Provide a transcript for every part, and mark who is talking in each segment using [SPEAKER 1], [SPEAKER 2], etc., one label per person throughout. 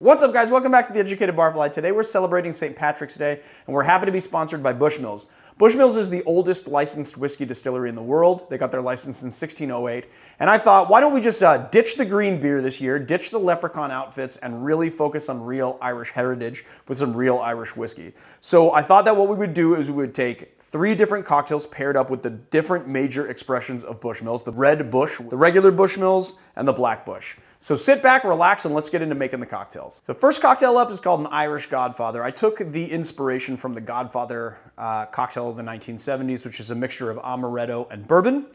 [SPEAKER 1] What's up, guys? Welcome back to The Educated Barfly. Today we're celebrating St. Patrick's Day, and we're happy to be sponsored by Bushmills. Bushmills is the oldest licensed whiskey distillery in the world. They got their license in 1608, and I thought, why don't we just ditch the green beer this year, ditch the Leperchaun outfits, and really focus on real Irish heritage with some real Irish whiskey. So I thought that what we would do is we would take 3 different cocktails paired up with the different major expressions of Bushmills: the red Bush, the regular Bushmills, and the black Bush. So sit back, relax, and let's get into making the cocktails. So first cocktail up is called an Irish Godfather. I took the inspiration from the Godfather cocktail of the 1970s, which is a mixture of Amaretto and bourbon.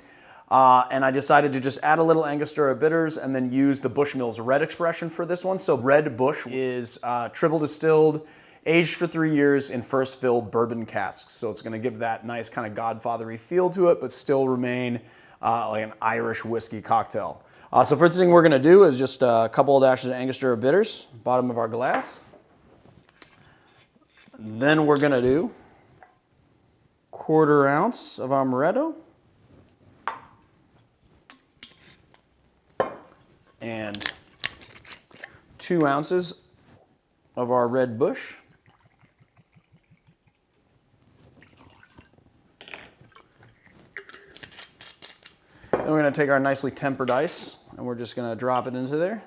[SPEAKER 1] And I decided to just add a little Angostura bitters and then use the Bushmills red expression for this one. So red Bush is triple distilled, aged for 3 years in first fill bourbon casks. So it's going to give that nice kind of Godfather-y feel to it, but still remain like an Irish whiskey cocktail. So first thing we're going to do is just a couple of dashes of Angostura bitters, bottom of our glass. Then we're going to do 1/4 ounce of Amaretto and 2 ounces of our red Bush. Then we're going to take our nicely tempered ice and we're just going to drop it into there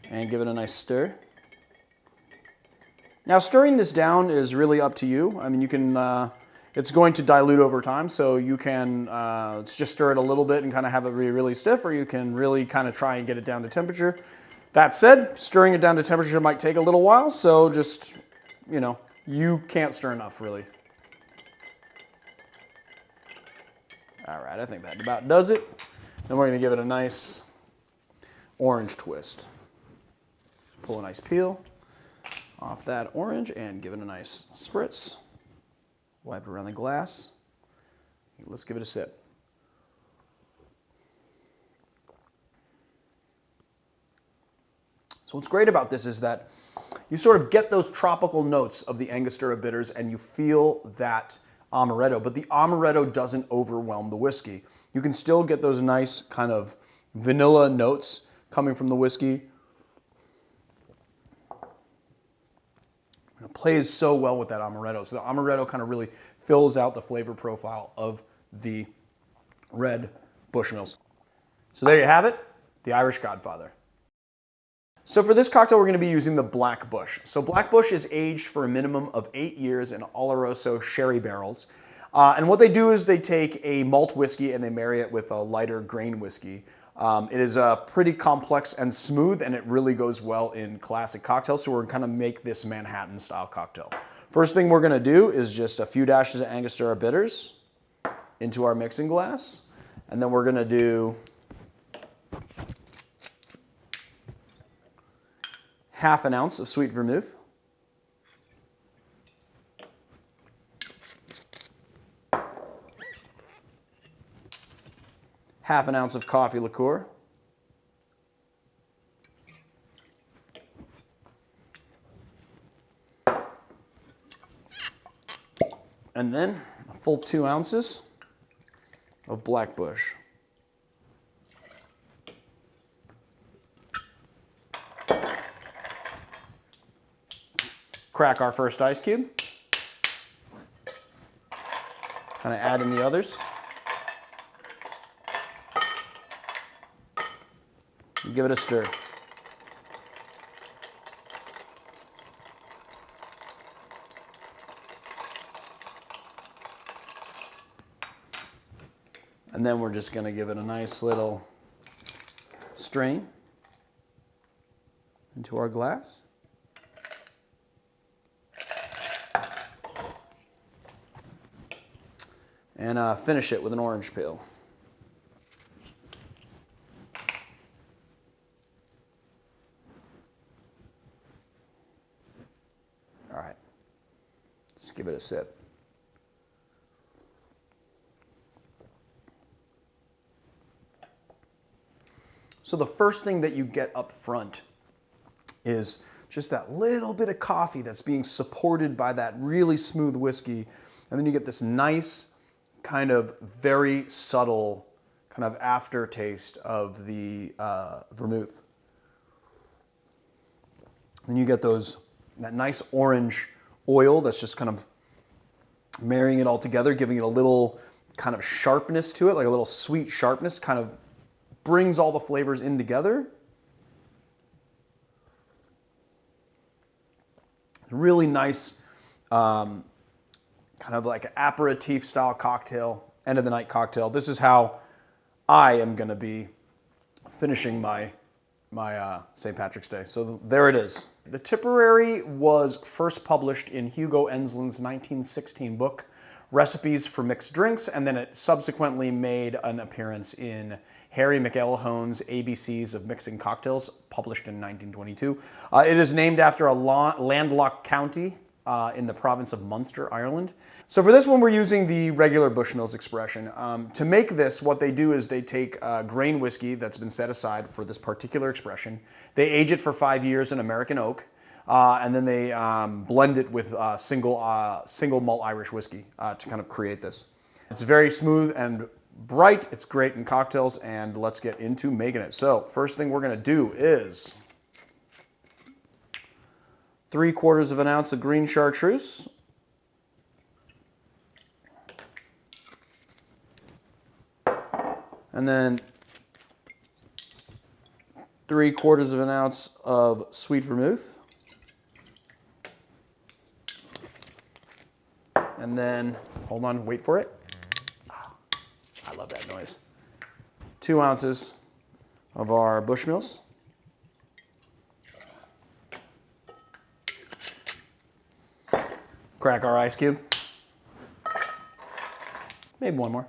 [SPEAKER 1] and give it a nice stir. Now, stirring this down is really up to you. I mean, you can, it's going to dilute over time, so you can just stir it a little bit and kind of have it really stiff, or you can really kind of try and get it down to temperature. That said, stirring it down to temperature might take a little while, so just, you know, you can't stir enough, really. All right, I think that about does it. Then we're going to give it a nice orange twist. Pull a nice peel off that orange and give it a nice spritz. Wipe it around the glass. Let's give it a sip. So what's great about this is that you sort of get those tropical notes of the Angostura bitters and you feel that Amaretto, but the Amaretto doesn't overwhelm the whiskey. You can still get those nice kind of vanilla notes coming from the whiskey. It plays so well with that Amaretto. So the Amaretto kind of really fills out the flavor profile of the red Bushmills. So there you have it, the Irish Godfather. So for this cocktail, we're going to be using the Black Bush. So Black Bush is aged for a minimum of 8 years in Oloroso sherry barrels. And what they do is they take a malt whiskey and they marry it with a lighter grain whiskey. It is pretty complex and smooth, and it really goes well in classic cocktails. So we're going to make this Manhattan style cocktail. First thing we're going to do is just a few dashes of Angostura bitters into our mixing glass. And then we're going to do ½ ounce of sweet vermouth, ½ ounce of coffee liqueur, and then a full 2 ounces of Black Bush. Crack our first ice cube. Kind of add in the others. And give it a stir. And then we're just going to give it a nice little strain into our glass. And finish it with an orange peel. All right, let's give it a sip. So the first thing that you get up front is just that little bit of coffee that's being supported by that really smooth whiskey. And then you get this nice, kind of very subtle kind of aftertaste of the vermouth. Then you get that nice orange oil that's just kind of marrying it all together, giving it a little kind of sharpness to it, like a little sweet sharpness, kind of brings all the flavors in together. Really nice, kind of like an aperitif style cocktail, end of the night cocktail. This is how I am going to be finishing my St. Patrick's Day. So there it is. The Tipperary was first published in Hugo Enslin's 1916 book, Recipes for Mixed Drinks, and then it subsequently made an appearance in Harry McElhone's ABCs of Mixing Cocktails, published in 1922. It is named after a landlocked county in the province of Munster, Ireland. So for this one, we're using the regular Bushmills expression. To make this, what they do is they take grain whiskey that's been set aside for this particular expression. They age it for 5 years in American oak, and then they blend it with single malt Irish whiskey to kind of create this. It's very smooth and bright. It's great in cocktails, and let's get into making it. So first thing we're going to do is 3/4 of an ounce of green Chartreuse. And then 3/4 of an ounce of sweet vermouth. And then, hold on, wait for it. Oh, I love that noise. 2 ounces of our Bushmills. Crack our ice cube. Maybe one more.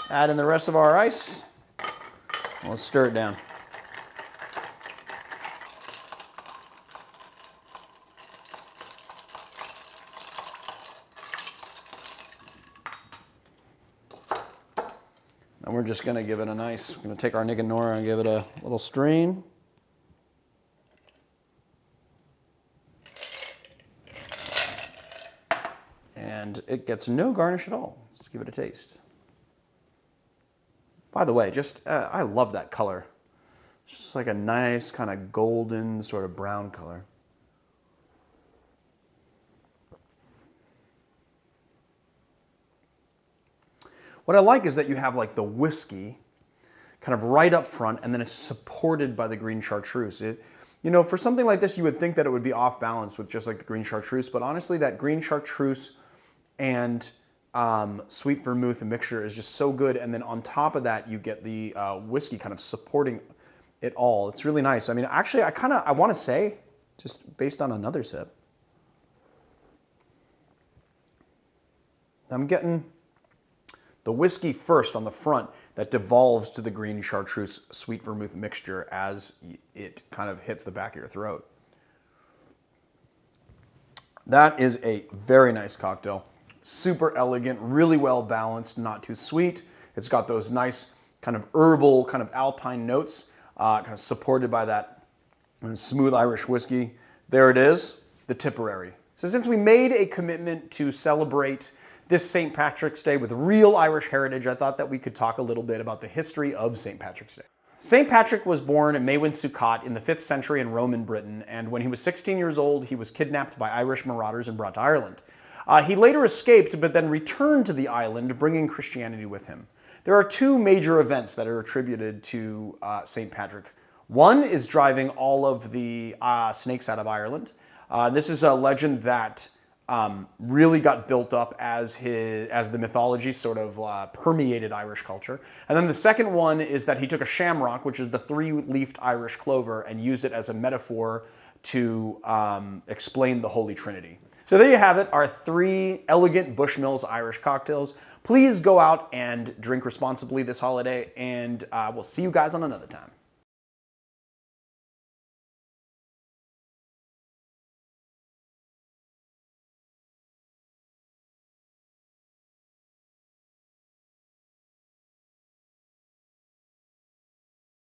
[SPEAKER 1] Add in the rest of our ice. Let's stir it down. And we're just going to give it a nice, we're going to take our Nick and Nora and give it a little strain. And it gets no garnish at all. Let's give it a taste. By the way, I love that color. It's just like a nice kind of golden sort of brown color. What I like is that you have like the whiskey kind of right up front, and then it's supported by the green Chartreuse. You know, for something like this, you would think that it would be off balance with just like the green Chartreuse, but honestly, that green Chartreuse and sweet vermouth mixture is just so good. And then on top of that, you get the whiskey kind of supporting it all. It's really nice. I mean, actually, I want to say, just based on another sip, I'm getting the whiskey first on the front that devolves to the green Chartreuse sweet vermouth mixture as it kind of hits the back of your throat. That is a very nice cocktail. Super elegant, really well balanced, not too sweet. It's got those nice kind of herbal, kind of alpine notes, kind of supported by that smooth Irish whiskey. There it is, the Tipperary. So since we made a commitment to celebrate this St. Patrick's Day with real Irish heritage, I thought that we could talk a little bit about the history of St. Patrick's Day. St. Patrick was born Maewyn Succat in the 5th century in Roman Britain, and when he was 16 years old, he was kidnapped by Irish Marauders and brought to Ireland. He later escaped, but then returned to the island, bringing Christianity with him. There are two major events that are attributed to St. Patrick. One is driving all of the snakes out of Ireland. This is a legend that really got built up as the mythology sort of permeated Irish culture. And then the second one is that he took a shamrock, which is the 3-leafed Irish clover, and used it as a metaphor to explain the Holy Trinity. So there you have it, our 3 elegant Bushmills Irish cocktails. Please go out and drink responsibly this holiday, and we'll see you guys on another time.